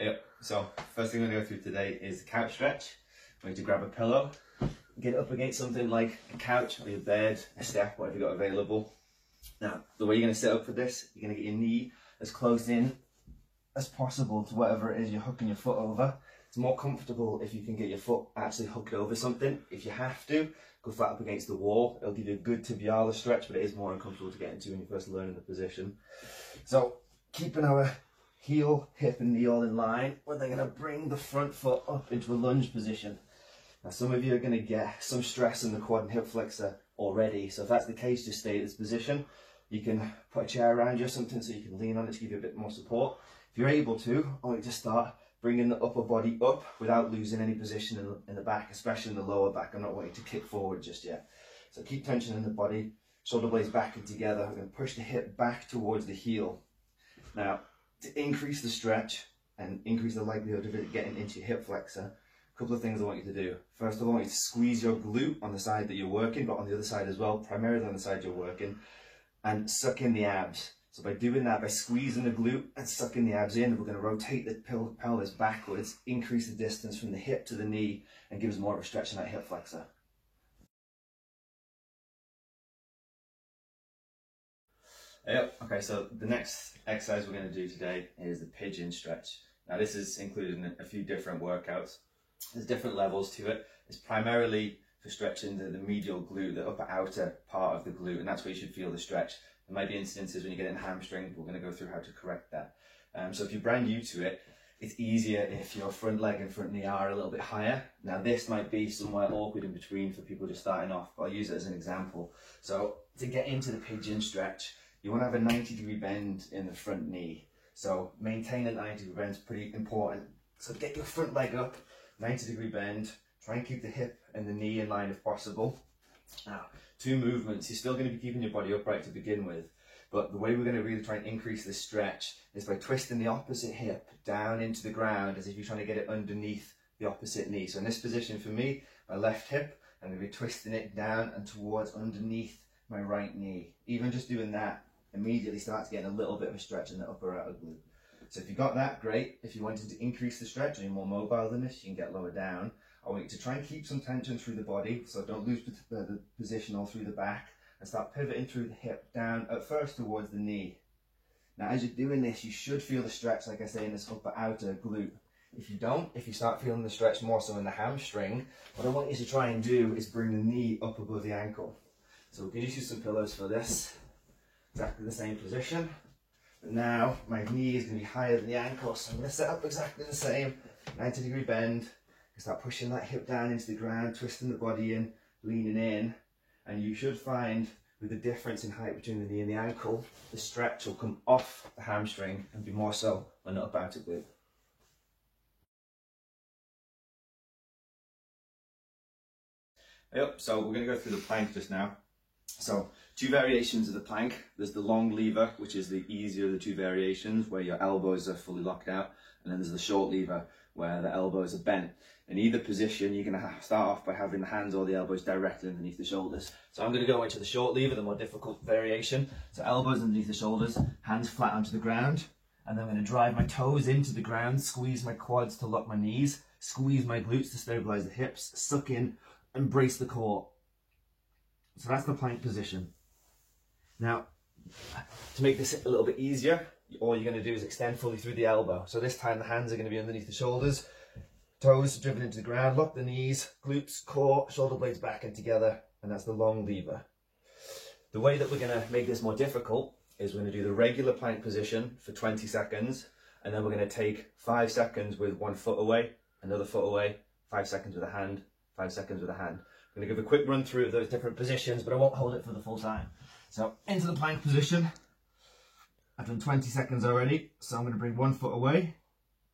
Yep, so first thing we're going to go through today is the couch stretch. We need to grab a pillow, get it up against something like a couch or your bed, a step, whatever you've got available. Now, the way you're going to set up for this, you're going to get your knee as close in as possible to whatever it is you're hooking your foot over. It's more comfortable if you can get your foot actually hooked over something. If you have to, go flat up against the wall. It'll give you a good tibialis stretch, but it is more uncomfortable to get into when you first learn the position. So, keeping our heel, hip and knee all in line, we're then going to bring the front foot up into a lunge position. Now some of you are going to get some stress in the quad and hip flexor already, so if that's the case, just stay in this position. You can put a chair around you or something so you can lean on it to give you a bit more support. If you're able to, I want you to start bringing the upper body up without losing any position in the back, especially in the lower back. I'm not wanting to kick forward just yet. So keep tension in the body, shoulder blades back and together. I'm going to push the hip back towards the heel. Now, to increase the stretch and increase the likelihood of it getting into your hip flexor, a couple of things I want you to do. First of all, I want you to squeeze your glute on the side that you're working, but on the other side as well, primarily on the side you're working, and suck in the abs. So by doing that, by squeezing the glute and sucking the abs in, we're going to rotate the pelvis backwards, increase the distance from the hip to the knee, and give us more of a stretch in that hip flexor. Yep, okay, so the next exercise we're going to do today is the pigeon stretch. Now this is included in a few different workouts. There's different levels to it. It's primarily for stretching the medial glute, the upper outer part of the glute, and that's where you should feel the stretch. There might be instances when you get in hamstring, we're going to go through how to correct that. So if you're brand new to it, it's easier if your front leg and front knee are a little bit higher. Now this might be somewhere awkward in between for people just starting off, but I'll use it as an example. So to get into the pigeon stretch, you want to have a 90-degree bend in the front knee. So maintain a 90-degree bend is pretty important. So get your front leg up, 90-degree bend, try and keep the hip and the knee in line if possible. Now, two movements, you're still going to be keeping your body upright to begin with, but the way we're going to really try and increase this stretch is by twisting the opposite hip down into the ground as if you're trying to get it underneath the opposite knee. So in this position for me, my left hip, I'm going to be twisting it down and towards underneath my right knee. Even just doing that immediately starts getting a little bit of a stretch in the upper outer glute. So if you got that, great. If you wanted to increase the stretch and you're more mobile than this, you can get lower down. I want you to try and keep some tension through the body, so don't lose the position all through the back, and start pivoting through the hip down at first towards the knee. Now as you're doing this, you should feel the stretch, like I say, in this upper outer glute. If you don't, if you start feeling the stretch more so in the hamstring, what I want you to try and do is bring the knee up above the ankle. So we're going to use some pillows for this. Exactly the same position, but now my knee is going to be higher than the ankle, so I'm going to set up exactly the same 90-degree bend. Start pushing that hip down into the ground, twisting the body in, leaning in, and you should find with the difference in height between the knee and the ankle, the stretch will come off the hamstring and be more so on the upper outer glute. Yep, so we're going to go through the plank just now. So, two variations of the plank. There's the long lever, which is the easier of the two variations, where your elbows are fully locked out, and then there's the short lever, where the elbows are bent. In either position, you're going to start off by having the hands or the elbows directly underneath the shoulders. So I'm going to go into the short lever, the more difficult variation. So elbows underneath the shoulders, hands flat onto the ground, and then I'm going to drive my toes into the ground, squeeze my quads to lock my knees, squeeze my glutes to stabilize the hips, suck in, and brace the core. So that's the plank position. Now, to make this a little bit easier, all you're going to do is extend fully through the elbow. So this time the hands are going to be underneath the shoulders, toes driven into the ground, lock the knees, glutes, core, shoulder blades back and together, and that's the long lever. The way that we're going to make this more difficult is we're going to do the regular plank position for 20 seconds, and then we're going to take 5 seconds with one foot away, another foot away, 5 seconds with a hand, 5 seconds with a hand. I'm going to give a quick run through of those different positions, but I won't hold it for the full time. So into the plank position. I've done 20 seconds already, so I'm going to bring one foot away,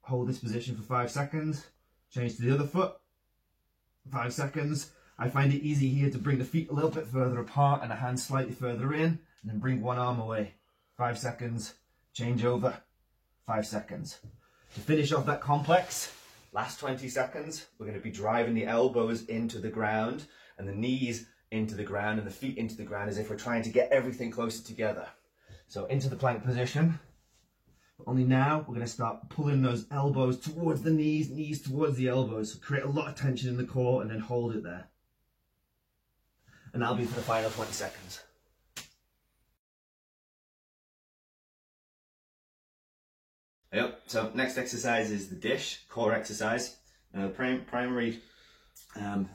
hold this position for 5 seconds, change to the other foot, 5 seconds. I find it easy here to bring the feet a little bit further apart and the hands slightly further in, and then bring one arm away, 5 seconds, change over, 5 seconds. To finish off that complex, last 20 seconds, we're going to be driving the elbows into the ground and the knees into the ground and the feet into the ground as if we're trying to get everything closer together. So into the plank position, Only now we're going to start pulling those elbows towards the knees, knees towards the elbows. So create a lot of tension in the core and then hold it there. And that'll be for the final 20 seconds. Yep, so next exercise is the dish, core exercise. Now the primary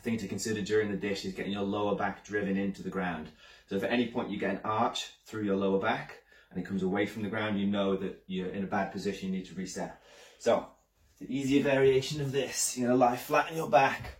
thing to consider during the dish is getting your lower back driven into the ground. So if at any point you get an arch through your lower back and it comes away from the ground, you know that you're in a bad position, you need to reset. So the easier variation of this, you're going to lie flat on your back,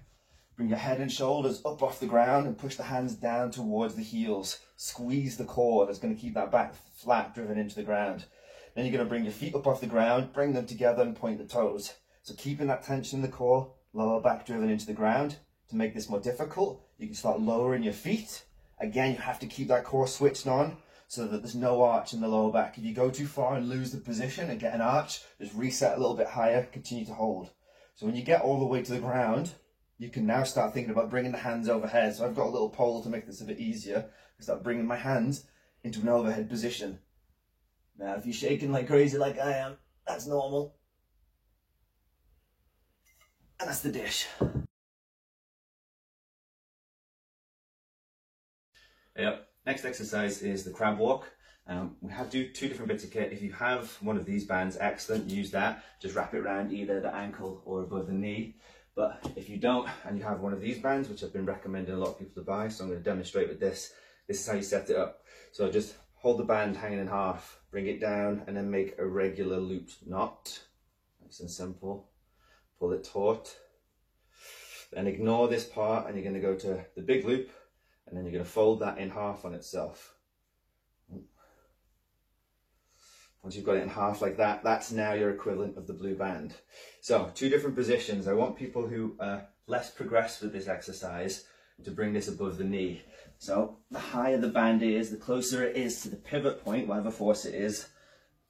bring your head and shoulders up off the ground and push the hands down towards the heels. Squeeze the core, that's going to keep that back flat, driven into the ground. Then you're going to bring your feet up off the ground, bring them together and point the toes. So keeping that tension in the core, lower back driven into the ground. To make this more difficult, you can start lowering your feet. Again, you have to keep that core switched on so that there's no arch in the lower back. If you go too far and lose the position and get an arch, just reset a little bit higher, continue to hold. So when you get all the way to the ground, you can now start thinking about bringing the hands overhead. So I've got a little pole to make this a bit easier. I start bringing my hands into an overhead position. Now, if you're shaking like crazy like I am, that's normal. And that's the dish. Yep. Next exercise is the crab walk. We have two different bits of kit. If you have one of these bands, excellent, use that. Just wrap it around either the ankle or above the knee. But if you don't, and you have one of these bands, which I've been recommending a lot of people to buy, so I'm going to demonstrate with this. This is how you set it up. So just hold the band hanging in half, bring it down, and then make a regular looped knot. Nice and simple. Pull it taut. Then ignore this part, and you're going to go to the big loop, and then you're going to fold that in half on itself. Once you've got it in half like that, that's now your equivalent of the blue band. So, two different positions. I want people who are less progressed with this exercise to bring this above the knee. So, the higher the band is, the closer it is to the pivot point, whatever force it is,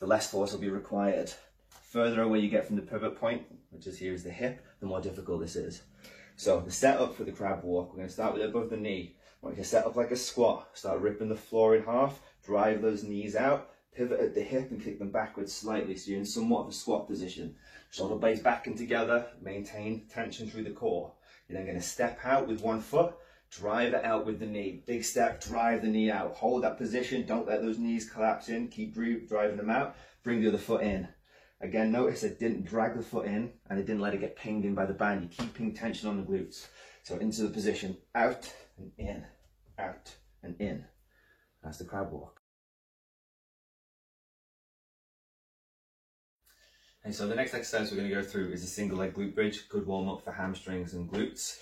the less force will be required. The further away you get from the pivot point, which is here is the hip, the more difficult this is. So, the setup for the crab walk, we're going to start with it above the knee. I want you to set up like a squat, start ripping the floor in half, drive those knees out, pivot at the hip and kick them backwards slightly so you're in somewhat of a squat position. Shoulder blades back and together, maintain tension through the core. You're then going to step out with one foot, drive it out with the knee. Big step, drive the knee out. Hold that position, don't let those knees collapse in, keep driving them out. Bring the other foot in. Again, notice I didn't drag the foot in and I didn't let it get pinged in by the band. You're keeping tension on the glutes. So into the position, out and in, out and in. That's the crab walk. And so the next exercise we're going to go through is a single leg glute bridge, good warm up for hamstrings and glutes.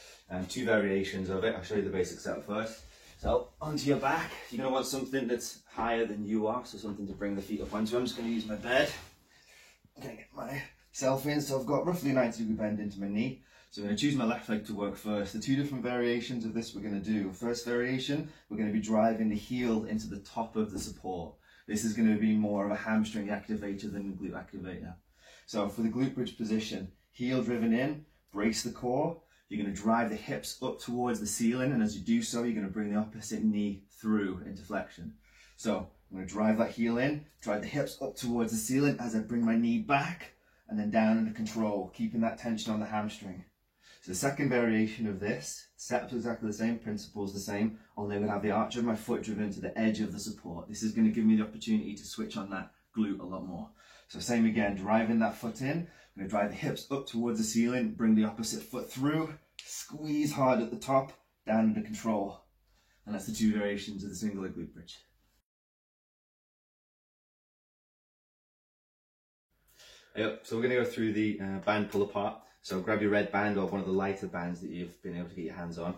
Two variations of it. I'll show you the basic setup first. So onto your back, you're going to want something that's higher than you are, so something to bring the feet up onto. I'm just going to use my bed. I'm going to get myself in, so I've got roughly a 90-degree bend into my knee. So I'm going to choose my left leg to work first. The two different variations of this we're going to do. First variation, we're going to be driving the heel into the top of the support. This is going to be more of a hamstring activator than a glute activator. So for the glute bridge position, heel driven in, brace the core. You're going to drive the hips up towards the ceiling, and as you do so, you're going to bring the opposite knee through into flexion. So I'm going to drive that heel in, drive the hips up towards the ceiling as I bring my knee back, and then down under control, keeping that tension on the hamstring. So the second variation of this, setup's exactly the same, principle's the same, only I'm going to have the arch of my foot driven to the edge of the support. This is going to give me the opportunity to switch on that glute a lot more. So same again, driving that foot in, I'm going to drive the hips up towards the ceiling, bring the opposite foot through, squeeze hard at the top, down under control. And that's the two variations of the single leg glute bridge. Yep, so we're going to go through the band pull apart. So grab your red band or one of the lighter bands that you've been able to get your hands on.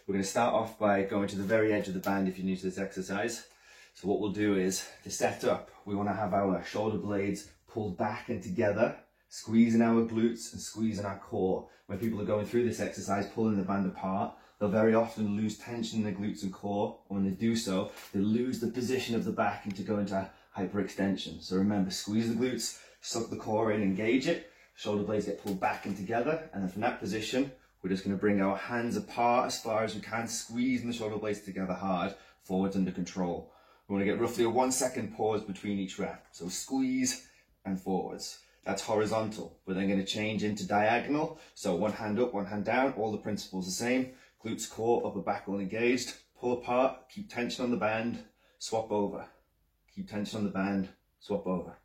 We're going to start off by going to the very edge of the band if you're new to this exercise. So what we'll do is, to set up, we want to have our shoulder blades pulled back and together, squeezing our glutes and squeezing our core. When people are going through this exercise, pulling the band apart, they'll very often lose tension in the glutes and core. And when they do so, they lose the position of the back and to go into hyperextension. So remember, squeeze the glutes, suck the core in, engage it. Shoulder blades get pulled back and together, and then from that position, we're just going to bring our hands apart as far as we can, squeezing the shoulder blades together hard, forwards under control. We want to get roughly a 1 second pause between each rep. So squeeze and forwards. That's horizontal. We're then going to change into diagonal. So one hand up, one hand down, all the principles the same. Glutes, core, upper back all engaged. Pull apart, keep tension on the band, swap over. Keep tension on the band, swap over.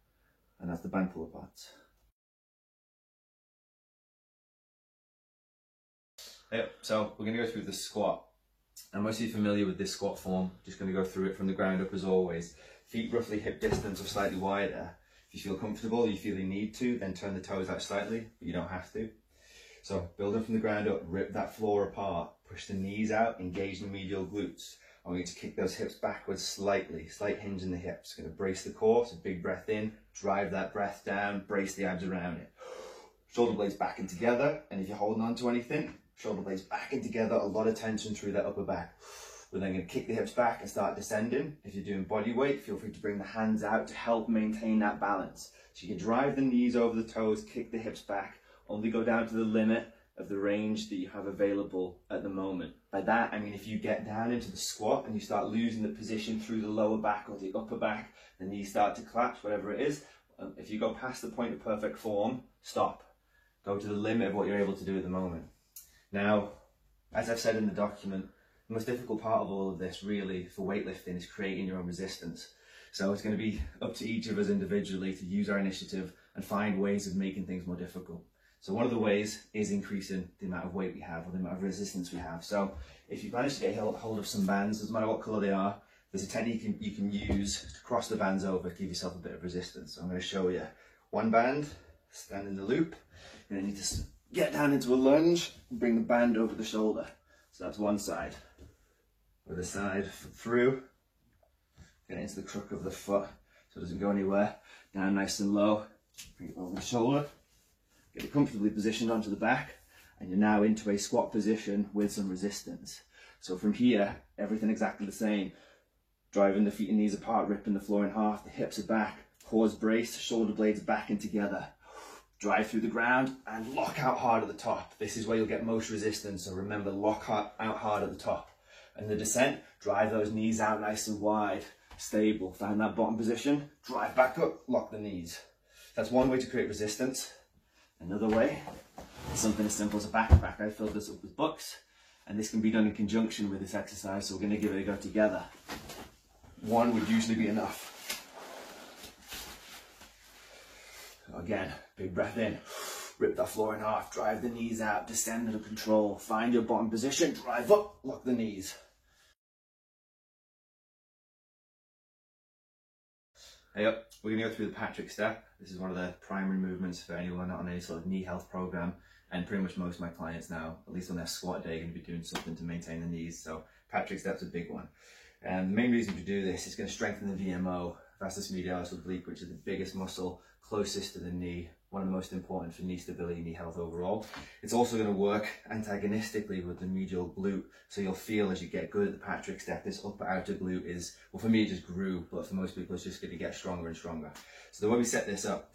And that's the band pull apart. Yep, so we're going to go through the squat. I'm mostly familiar with this squat form. Just going to go through it from the ground up as always. Feet roughly hip distance or slightly wider. If you feel comfortable, you feel you need to, then turn the toes out slightly, but you don't have to. So building from the ground up, rip that floor apart, push the knees out, engage the medial glutes. I'm going to kick those hips backwards slightly, slight hinge in the hips. Going to brace the core, so big breath in, drive that breath down, brace the abs around it. Shoulder blades back and together, and if you're holding on to anything, shoulder blades back and together, a lot of tension through that upper back. We're then going to kick the hips back and start descending. If you're doing body weight, feel free to bring the hands out to help maintain that balance. So you can drive the knees over the toes, kick the hips back, only go down to the limit of the range that you have available at the moment. By that, I mean if you get down into the squat and you start losing the position through the lower back or the upper back, the knees start to collapse, whatever it is. If you go past the point of perfect form, stop. Go to the limit of what you're able to do at the moment. Now, as I've said in the document, the most difficult part of all of this really for weightlifting is creating your own resistance. So it's going to be up to each of us individually to use our initiative and find ways of making things more difficult. So one of the ways is increasing the amount of weight we have or the amount of resistance we have. So if you manage to get hold of some bands, doesn't matter what colour they are, there's a technique you can use to cross the bands over to give yourself a bit of resistance. So I'm going to show you one band, stand in the loop, and then you need to get down into a lunge and bring the band over the shoulder. So that's one side. Other side, foot through, get into the crook of the foot so it doesn't go anywhere. Down nice and low, bring it over the shoulder, get it comfortably positioned onto the back, and you're now into a squat position with some resistance. So from here, everything exactly the same. Driving the feet and knees apart, ripping the floor in half, the hips are back, cores braced, shoulder blades back and together. Drive through the ground and lock out hard at the top. This is where you'll get most resistance, so remember, lock out hard at the top. And the descent, drive those knees out nice and wide, stable. Find that bottom position, drive back up, lock the knees. That's one way to create resistance. Another way is something as simple as a backpack. I filled this up with books, and this can be done in conjunction with this exercise, so we're going to give it a go together. One would usually be enough. Again, big breath in, rip that floor in half, drive the knees out, descend under control, find your bottom position, drive up, lock the knees. Hey up, we're going to go through the Patrick step. This is one of the primary movements for anyone not on any sort of knee health program, and pretty much most of my clients now, at least on their squat day, are going to be doing something to maintain the knees, so Patrick step's a big one. And the main reason to do this is going to strengthen the VMO, vastus medialis oblique, which is the biggest muscle closest to the knee, one of the most important for knee stability, knee health overall. It's also going to work antagonistically with the medial glute, so you'll feel as you get good at the Patrick step, this upper outer glute is, well for me it just grew, but for most people it's just going to get stronger and stronger. So the way we set this up,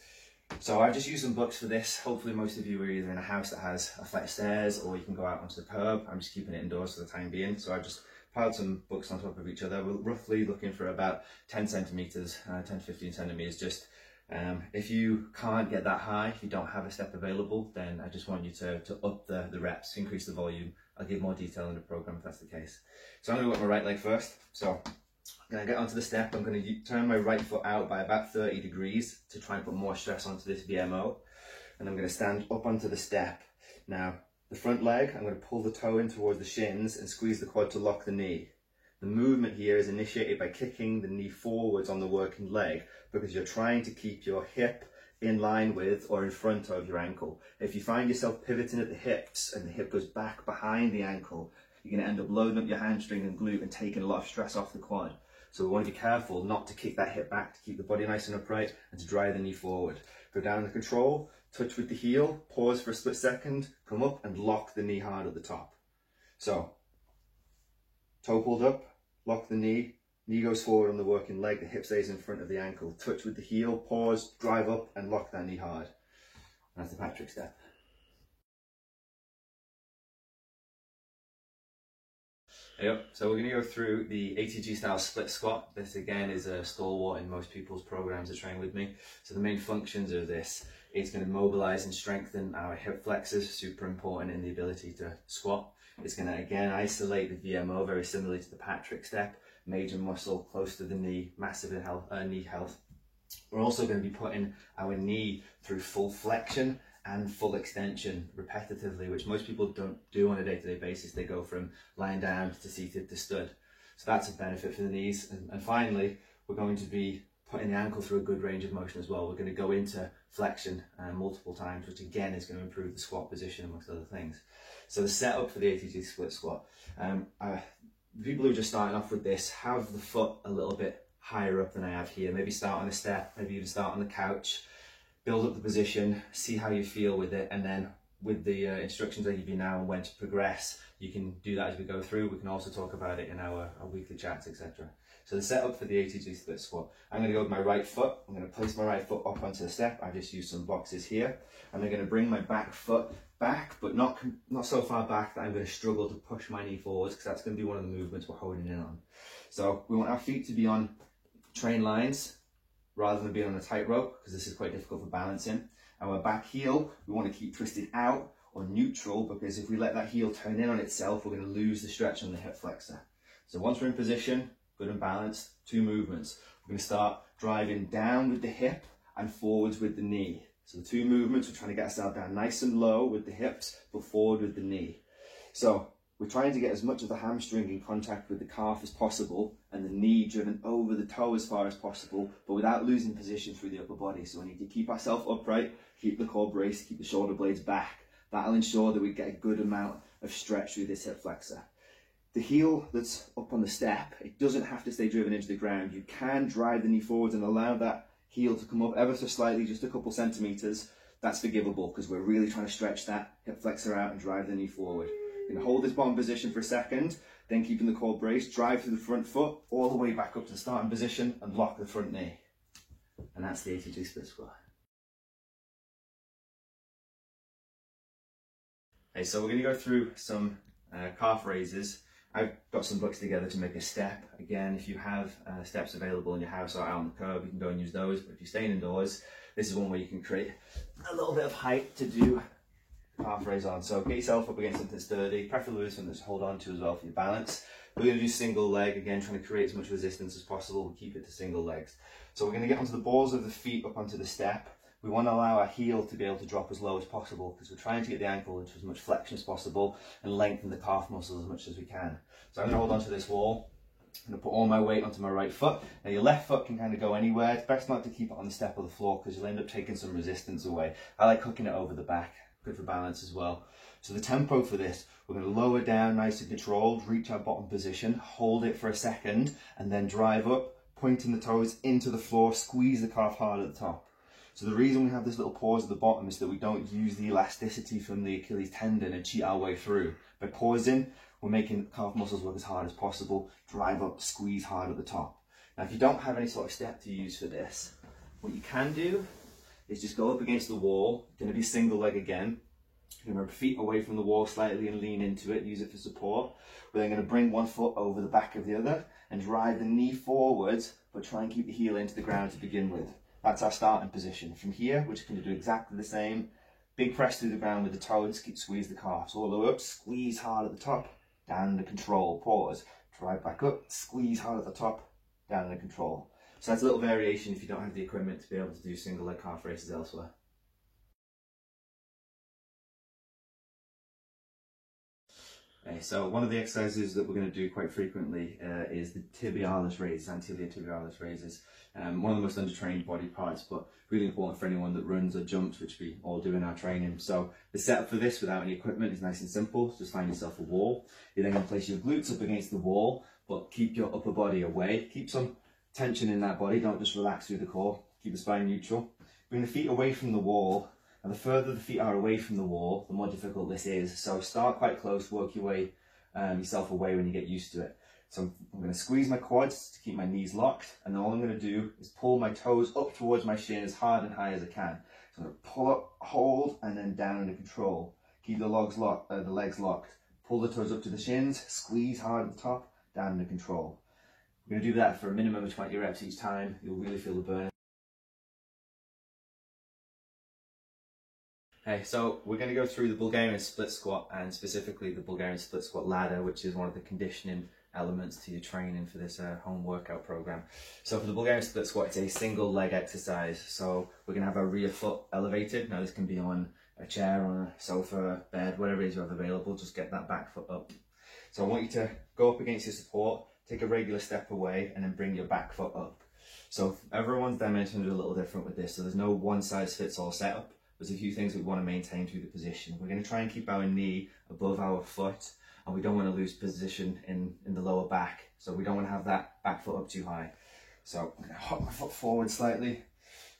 so I've just used some books for this. Hopefully most of you are either in a house that has a flight of stairs or you can go out onto the curb. I'm just keeping it indoors for the time being, so I've just piled some books on top of each other. We're roughly looking for about 10 centimeters, 10 to 15 centimeters. Just if you can't get that high, if you don't have a step available, then I just want you to up the reps, increase the volume. I'll give more detail in the program if that's the case. So I'm going to work my right leg first. So I'm going to get onto the step. I'm going to turn my right foot out by about 30 degrees to try and put more stress onto this VMO. And I'm going to stand up onto the step. Now, the front leg, I'm going to pull the toe in towards the shins and squeeze the quad to lock the knee. The movement here is initiated by kicking the knee forwards on the working leg because you're trying to keep your hip in line with or in front of your ankle. If you find yourself pivoting at the hips and the hip goes back behind the ankle, you're going to end up loading up your hamstring and glute and taking a lot of stress off the quad. So we want to be careful not to kick that hip back, to keep the body nice and upright and to drive the knee forward. Go down the control, touch with the heel, pause for a split second, come up and lock the knee hard at the top. So, toe pulled up, lock the knee goes forward on the working leg, the hip stays in front of the ankle. Touch with the heel, pause, drive up and lock that knee hard. That's the Patrick step. Yep, so we're going to go through the ATG style split squat. This again is a stalwart in most people's programs that train with me. So the main functions of this, it's going to mobilize and strengthen our hip flexors, super important in the ability to squat. It's going to again isolate the VMO, very similarly to the Patrick step, major muscle close to the knee, massive knee health. We're also going to be putting our knee through full flexion and full extension repetitively, which most people don't do on a day-to-day basis. They go from lying down to seated to stood. So that's a benefit for the knees. And finally, we're going to be putting the ankle through a good range of motion as well. We're going to go into flexion multiple times, which again is going to improve the squat position amongst other things. So the setup for the ATG split squat, people who are just starting off with this, have the foot a little bit higher up than I have here. Maybe start on a step, maybe even start on the couch. Build up the position, see how you feel with it, and then with the instructions I give you now and when to progress, you can do that as we go through. We can also talk about it in our weekly chats, etc. So the setup for the ATG split squat, I'm going to go with my right foot. I'm going to place my right foot up onto the step. I've just used some boxes here. And I'm going to bring my back foot back, but not so far back that I'm going to struggle to push my knee forwards, because that's going to be one of the movements we're holding in on. So we want our feet to be on train lines, rather than being on a tightrope, because this is quite difficult for balancing. Our back heel, we want to keep twisted out or neutral, because if we let that heel turn in on itself, we're going to lose the stretch on the hip flexor. So once we're in position, good and balanced, 2 movements. We're going to start driving down with the hip and forwards with the knee. So the 2 movements, we're trying to get ourselves down nice and low with the hips, but forward with the knee. So we're trying to get as much of the hamstring in contact with the calf as possible, and the knee driven over the toe as far as possible, but without losing position through the upper body. So we need to keep ourselves upright, keep the core braced, keep the shoulder blades back. That'll ensure that we get a good amount of stretch through this hip flexor. The heel that's up on the step, it doesn't have to stay driven into the ground. You can drive the knee forwards and allow that heel to come up ever so slightly, just a couple centimeters. That's forgivable, because we're really trying to stretch that hip flexor out and drive the knee forward. You're going to hold this bottom position for a second, then keeping the core braced, drive through the front foot all the way back up to the starting position and lock the front knee. And that's the ATG split squat. Okay, so we're going to go through some calf raises. I've got some books together to make a step. Again, if you have steps available in your house or out on the curb, you can go and use those. But if you're staying indoors, this is one where you can create a little bit of height to do calf raise on. So get yourself up against something sturdy, preferably with something to hold on to as well for your balance. We're going to do single leg, again trying to create as much resistance as possible. We'll keep it to single legs. So we're going to get onto the balls of the feet up onto the step. We want to allow our heel to be able to drop as low as possible, because we're trying to get the ankle into as much flexion as possible and lengthen the calf muscles as much as we can. So I'm going to hold onto this wall. I'm going to put all my weight onto my right foot. Now your left foot can kind of go anywhere. It's best not to keep it on the step of the floor, because you'll end up taking some resistance away. I like hooking it over the back. Good for balance as well. So the tempo for this, we're going to lower down nice and controlled, reach our bottom position, hold it for a second, and then drive up, pointing the toes into the floor, squeeze the calf hard at the top. So the reason we have this little pause at the bottom is that we don't use the elasticity from the Achilles tendon and cheat our way through. By pausing, we're making the calf muscles work as hard as possible, drive up, squeeze hard at the top. Now if you don't have any sort of step to use for this, what you can do is just go up against the wall. Going to be single leg again. You're going to feet away from the wall slightly and lean into it, use it for support. We're then going to bring one foot over the back of the other and drive the knee forwards, but try and keep the heel into the ground to begin with. That's our starting position. From here, we're just going to do exactly the same. Big press through the ground with the toes, squeeze the calves all the way up, squeeze hard at the top, down under control, pause, drive back up, squeeze hard at the top, down under control. So that's a little variation if you don't have the equipment to be able to do single leg calf raises elsewhere. Okay, so one of the exercises that we're going to do quite frequently is the tibialis raises, anterior tibialis raises. One of the most undertrained body parts, but really important for anyone that runs or jumps, which we all do in our training. So the setup for this without any equipment is nice and simple. Just find yourself a wall. You're then going to place your glutes up against the wall, but keep your upper body away. Keep some tension in that body, don't just relax through the core. Keep the spine neutral. Bring the feet away from the wall. And the further the feet are away from the wall, the more difficult this is. So start quite close, work your way yourself away when you get used to it. So I'm going to squeeze my quads to keep my knees locked, and then all I'm going to do is pull my toes up towards my shin as hard and high as I can. So I'm going to pull up, hold, and then down under control. Keep the legs locked, Pull the toes up to the shins, squeeze hard at the top, down under control. We're going to do that for a minimum of 20 reps each time. You'll really feel the burn. Okay, so we're going to go through the Bulgarian split squat, and specifically the Bulgarian split squat ladder, which is one of the conditioning elements to your training for this home workout program. So for the Bulgarian split squat, it's a single leg exercise. So we're going to have our rear foot elevated. Now this can be on a chair, on a sofa, bed, whatever it is you have available. Just get that back foot up. So I want you to go up against your support, take a regular step away, and then bring your back foot up. So everyone's dimensions are a little different with this. So there's no one size fits all setup. There's a few things we want to maintain through the position. We're going to try and keep our knee above our foot, and we don't want to lose position in the lower back. So we don't want to have that back foot up too high. So I'm going to hop my foot forward slightly.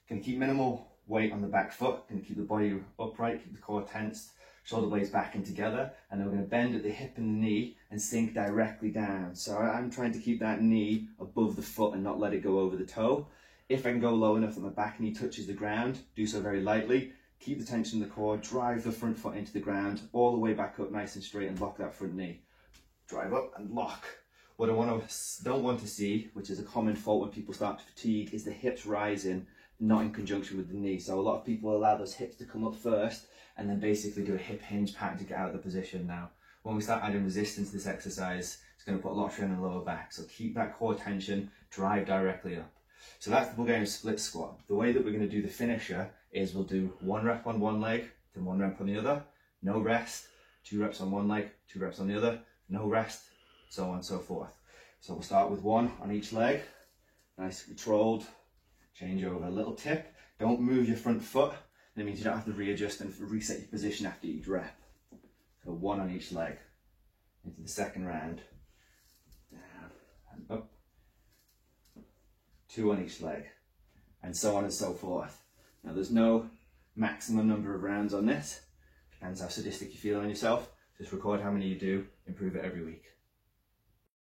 Going to keep minimal weight on the back foot. Going to keep the body upright, keep the core tensed, shoulder blades back and together. And then we're going to bend at the hip and the knee and sink directly down. So I'm trying to keep that knee above the foot and not let it go over the toe. If I can go low enough that my back knee touches the ground, do so very lightly. Keep the tension in the core, drive the front foot into the ground, all the way back up nice and straight, and lock that front knee. Drive up and lock. What I don't want to see, which is a common fault when people start to fatigue, is the hips rising, not in conjunction with the knee. So a lot of people allow those hips to come up first, and then basically do a hip hinge pattern to get out of the position. Now, when we start adding resistance to this exercise, it's going to put a lot of strain on the lower back. So keep that core tension, drive directly up. So that's the Bulgarian split squat. The way that we're going to do the finisher is we'll do 1 rep on one leg, then 1 rep on the other, no rest, 2 reps on one leg, 2 reps on the other, no rest, so on and so forth. So we'll start with 1 on each leg, nice controlled, change over. A little tip, don't move your front foot. That means you don't have to readjust and reset your position after each rep. So 1 on each leg, into the second round, down and up, 2 on each leg, and so on and so forth. Now there's no maximum number of rounds on this. Depends how sadistic you feel on yourself. Just record how many you do, improve it every week.